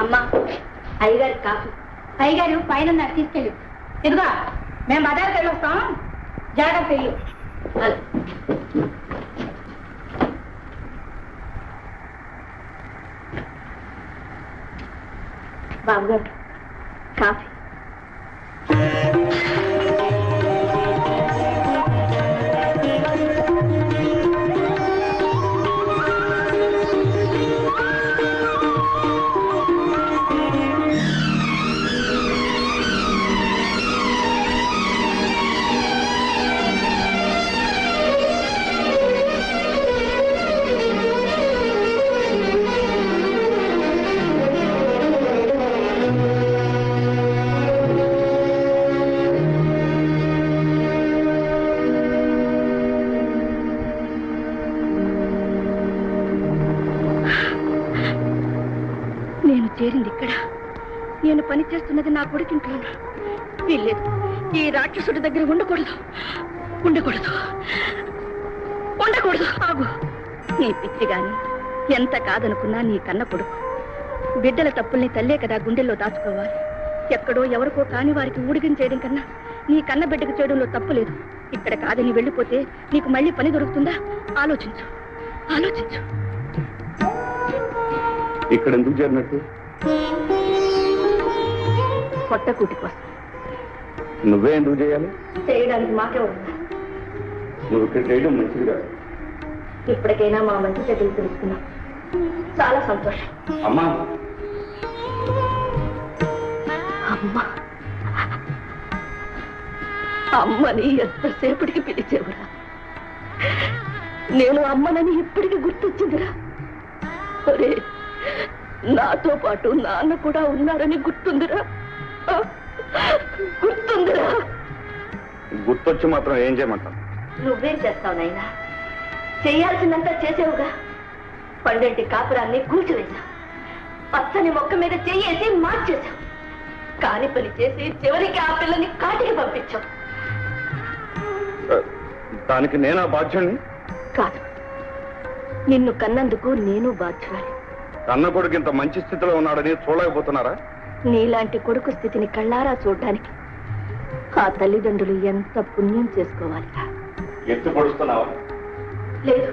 అమ్మా అయ్యగారి కాఫీ. అయ్యగారు పైన తీసుకెళ్ళి. ఇదిగో మేము బజార్కి వెళ్ళొస్తాం, జాగ్రత్త వెళ్ళు. బాబు గారు కాఫీ. నేను చేరింది ఇక్కడ, నేను పని చేస్తున్నది నా కొడుకింట్లోనా? వీల్లేదు, ఈ రాక్షసుడి దగ్గర ఉండకూడదు, ఉండకూడదు, ఉండకూడదు. ఆగు. నీ పిచ్చి గాని ఎంత కాదనుకున్నా నీ కన్న కొడుకు. బిడ్డల తప్పుల్ని తల్లే కదా గుండెల్లో దాచుకోవాలి. ఎక్కడో ఎవరికో కాని వారికి ఊడిగం చేయడం కన్నా నీ కన్న బిడ్డకు చేయడంలో తప్పు లేదు. ఇక్కడ కాదని వెళ్ళిపోతే నీకు మళ్ళీ పని దొరుకుతుందా? ఆలోచించు, ఆలోచించు. ఇక్కడ ఎందుకు చేరినట్టు? పొట్టకూటి కోసం. నువ్వే ఎందుకు చేయాలి? చేయడానికి మాకే ఉంది. నువ్వు ఇక్కడ చేయడం మంచిది కాదు. ఇప్పటికైనా మా మంచి చెడ్డలు తెలుసుకున్నాం, చాలా సంతోషం. అమ్మా, అమ్మ అమ్మని ఎంతసేపటికి పిలిచేవురా? నేను అమ్మనని ఇప్పటికి గుర్తొచ్చిందిరా. ఒరే, నాతో పాటు నాన్న కూడా ఉన్నారని గుర్తుందిరా, గుర్తుందిరా. గుర్తొచ్చి మాత్రం ఏం చేయమంటావు? నువ్వేం చేస్తావు నాయనా? చెయ్యాల్సిందంతా చేసావుగా. పండంటి కాపురాన్ని కూల్చివేశావు, పచ్చని మొక్క మీద చెయ్యేసి మార్చేశావు, కాని పని చేసి చివరికి ఆ పిల్లని కాటికి పంపించావు. దానికి నేనా బాధ్యుణ్ణి? కాదు, నిన్ను కన్నందుకు నేను బాధ్యురాలి. కన్న కొడుకు ఇంత మంచి స్థితిలో ఉన్నాడని చూడలేకపోతున్నారా? నీలాంటి కొడుకు స్థితిని కళ్ళారా చూడ్డానికి ఆ తల్లిదండ్రులు ఎంత పుణ్యం చేసుకోవాలిరా. ఎత్తు పొడుస్తున్నావా? లేదు.